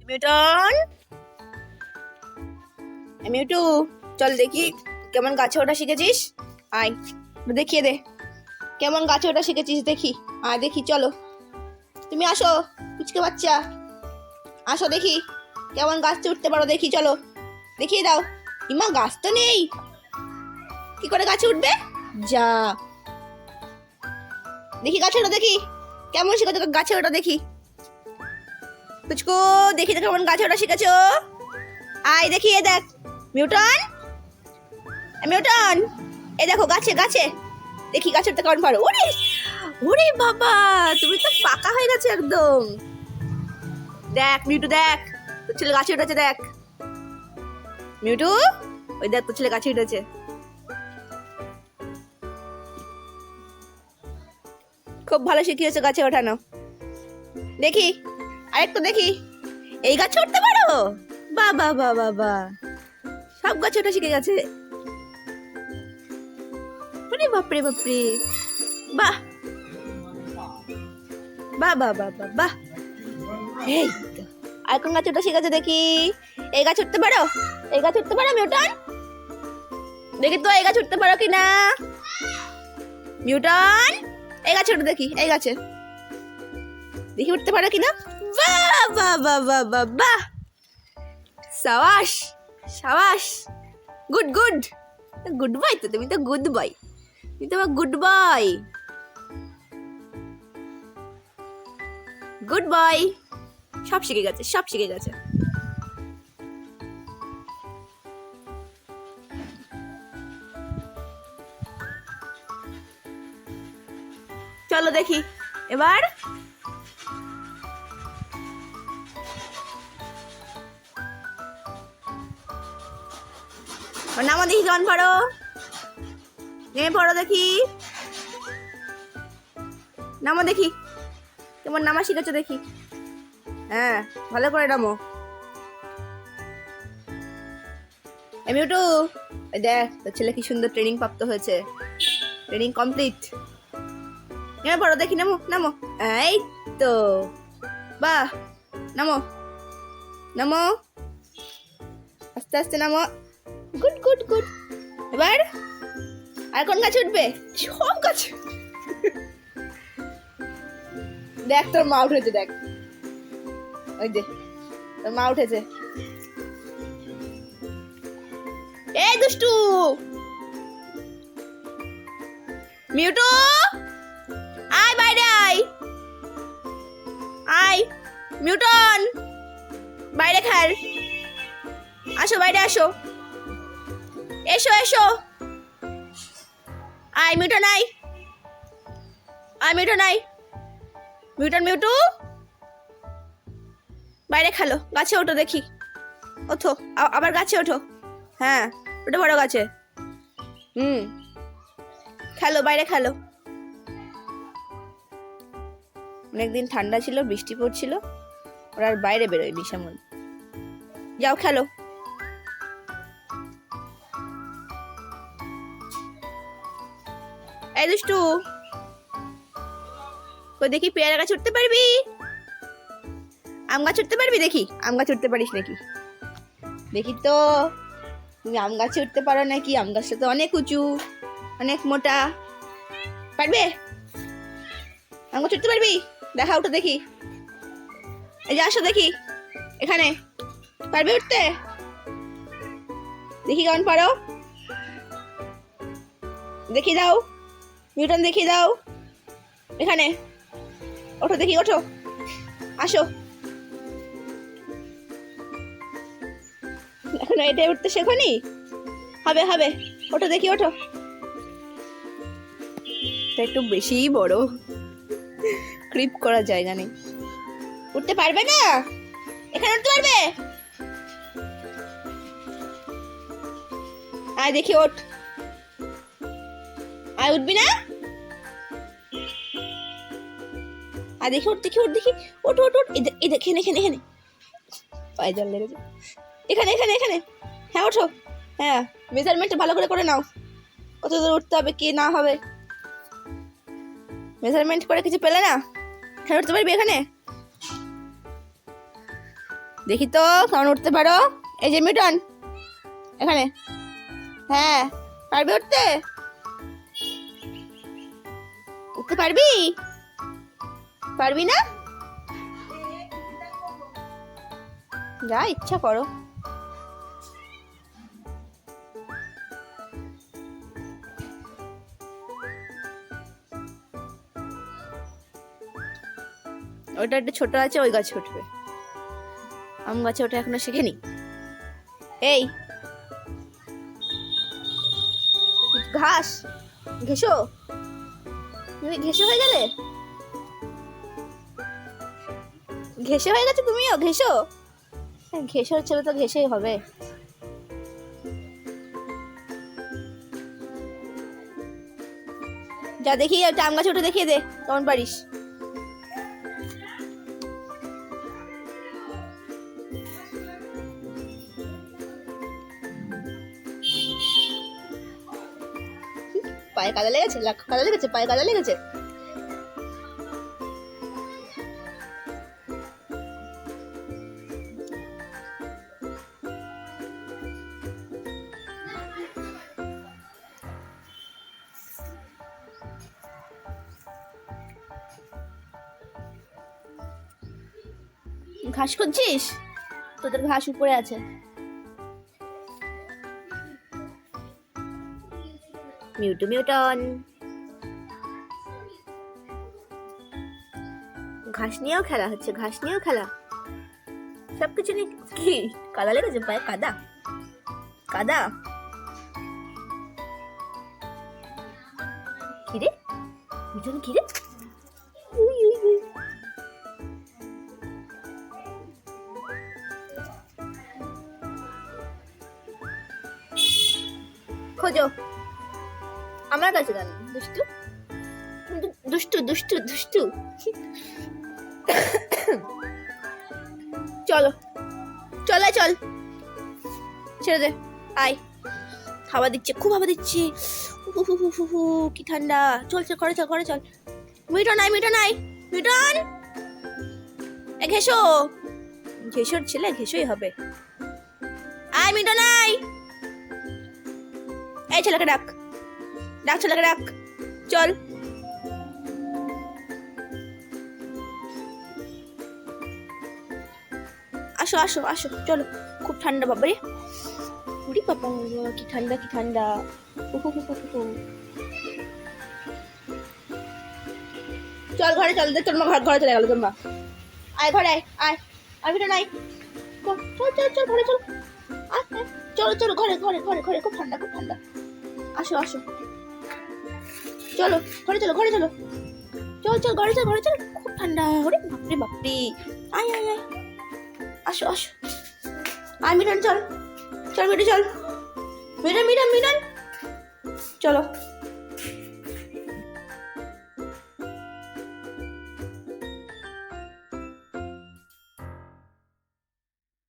মিউটন, মিউটু, চল দেখি কেমন গাছে ওঠা শিখেছিস। আয় দেখিয়ে দে কেমন গাছে ওঠা শিখেছিস, দেখি। আয় দেখি, চলো তুমি আসো, পুচকে বাচ্চা আসো, দেখি কেমন গাছে উঠতে পারো, দেখি চলো দেখিয়ে দাও। ইমা, গাছ তো নেই, কি করে গাছে উঠবে? যা দেখি গাছে ওঠা, দেখি কেমন শিখেছো গাছে ওঠা, দেখি পুচকু, দেখি তো কেমন গাছে ওঠা শিখেছো। আয় দেখি, এ দেখ মিউটন, মিউটন, এই দেখো গাছে গাছে, দেখি গাছে উঠতে কেমন পারো। ওরে ওরে বাবা, তুমি তো পাকা হয়ে গেছে একদম। দেখ মিউটু, দেখ তোর ছেলে গাছে উঠেছে, দেখ মিউটু, ওই দেখ তোর ছেলে গাছে উঠেছে। খুব ভালো শিখিয়েছো গাছে ওঠানো। দেখি আরেকটু দেখি, এই গাছে উঠতে পারো? বাবা বাবা বা, সব গাছে ওঠা শিখে গেছে। বাপরে বাপরে, বাহ বাহ বাহ বাহ বাহ বাহ। এই তো আর কোন গাছ ওঠা শিখেছে, দেখি এই গাছ উঠতে পারো? এই গাছ উঠতে পারো মিউটন? দেখি তো এই গাছ উঠতে পারো কিনা। মিউটন, এই গাছে উঠে দেখি, এই গাছে দেখি উঠতে পারো কিনা। বাহ বাহ বাহ বাহ বাহ বাহ, সাবাস সাবাস, গুড গুড, গুড বয় তো, তুমি তো গুড বয়, তুমি তো গুড বয়, গুড বয়, সব শিখে গেছে, সব শিখে গেছে। চলো দেখি এবার, নামো দেখি কেমন পারো, নেমে পড়ো দেখি, নামো দেখি কেমন নামা শিখেছো, দেখি। হ্যাঁ ভালো করে নামো। মিউটু, দেখ তোর ছেলে কি সুন্দর ট্রেনিং প্রাপ্ত হয়েছে, ট্রেনিং কমপ্লিট। নেমে পড়ো দেখি, নামো নামো, এই তো বাহ, নামো নামো, আস্তে আস্তে নামো, গুড গুড গুড। এবার আর কোন গাছে উঠবে? সব গাছে। দেখ তোর মা উঠেছে, দেখ ওই যে তোর মা উঠেছে। এই দুষ্টু মিউটু, আয় বাইরে আয়, আয় মিউটন, বাইরে খেল, আসো বাইরে আসো, এসো এসো, আয় মিউটন, আয় আয় মিউটন, আয় মিউটন, মিউটু বাইরে খেলো, গাছে ওঠো দেখি, ওঠো আবার গাছে ওঠো, হ্যাঁ উঠে পড়ো গাছে, খেলো বাইরে খেলো। অনেকদিন ঠান্ডা ছিল, বৃষ্টি পড়ছিল, ওরা আর বাইরে বেরোয়নি সেমন। যাও খেলো। এই দুষ্টু, কই দেখি পেয়ারা গাছ উঠতে পারবি? আম গাছ উঠতে পারবি? দেখি আম গাছ উঠতে পারিস নাকি, দেখি তো তুমি আম গাছে উঠতে পারো নাকি। আম গাছটা তো অনেক উঁচু, অনেক মোটা, পারবে? আম গাছ উঠতে পারবি? দেখা উঠে দেখি, এই যে আসো দেখি এখানে, পারবে উঠতে? দেখি কেমন পারো, দেখি দাও মিউটন, দেখি দাও, এখানে ওঠো দেখি, ওঠো আসো, এখন এটাই উঠতে শেখনি, হবে হবে, ওঠো দেখি, ওঠো। একটু বেশি বড়, ক্রিপ করা জায়গা নেই, উঠতে পারবে না, এখানে উঠতে পারবে? আয় দেখি ওঠ, আয় উঠবি না, আয় দেখি ওঠ, দেখি ওঠ, দেখি ওঠ ওঠ ওঠ, এই দেখ এখানে এখানে এখানে, পায়ে জল লেগেছে, এখানে এখানে এখানে, হ্যাঁ ওঠো, হ্যাঁ মেজারমেন্টটা ভালো করে করে নাও, কত দূর উঠতে হবে কি না হবে, মেজারমেন্ট করে কিছু পেলে না, এখানে উঠতে পারবি? এখানে দেখি তো কেমন উঠতে পারো। এই যে মিউটন, এখানে। হ্যাঁ, পারবি উঠতে? উঠতে পারবি? পারবি না? যা ইচ্ছা করো। ওটা একটা ছোট আছে, ওই গাছে উঠবে। আম গাছে ওটা এখনো শেখেনি। এই ঘাস, ঘেসো, তুমি ঘেসো হয়ে গেলে। ঘেসে হয়ে গেছে তুমিও, ঘেসো। ঘেসোর ছেলে তো ঘেসেই হবে। যা দেখি একটা আম গাছে ওটা দেখিয়ে দে কেমন পারিস। পায়ে কাদা লেগেছে, কাদা লেগেছে, পায়ে কাদা লেগেছে। ঘাস খুঁজছিস? তোদের ঘাস উপরে আছে। মিউটু মিউটন, ঘাস নিয়েও খেলা হচ্ছে, ঘাস নিয়েও খেলা। সবকিছু নিয়ে কি কাদা লেগেছে পায়ে? কাদা কাদা। কিরে মিউটন, কিরে? We we we. খোঁজো আমার কাছে কেন? দুষ্টু দুষ্টু দুষ্টু দুষ্টু। চলো চলে চল, ছেড়ে দে, আয়। হাওয়া দিচ্ছে, খুব হাওয়া দিচ্ছে। কি ঠান্ডা। চল চল, করে চল, করে চল। মিউটন আয়, মিউটন আয়, মিউটন। এ ঘেসো, ঘেসোর ছেলে ঘেসোই হবে। আয় মিউটন আয়। এই ছেলেকে ডাক, ডাক ছেলেকে ডাক। চল। আসো আসো আসো, চলো। খুব ঠান্ডা বাবারে, উড়ি বাবা, কি ঠান্ডা, কি ঠান্ডা। চল ঘরে চল, দেখ তোর মা ঘরে চলে গেল। তোর মা আয়, ঘরে আয়, আয়। আমি তো নাই। চল চল চল, ঘরে চল। চলো চলো, ঘরে ঘরে ঘরে ঘরে, খুব ঠান্ডা, খুব ঠান্ডা। আসো আসো, চলো ঘরে চলো, ঘরে চলো। চল চল, ঘরে চল, ঘরে চল, খুব ঠান্ডা। ওরে বাপরে বাপরে। আয় আয় আয়, আসো আসো। আয় মিটন, চল চল মিটন, চল মিটন মিটন মিটন, চলো।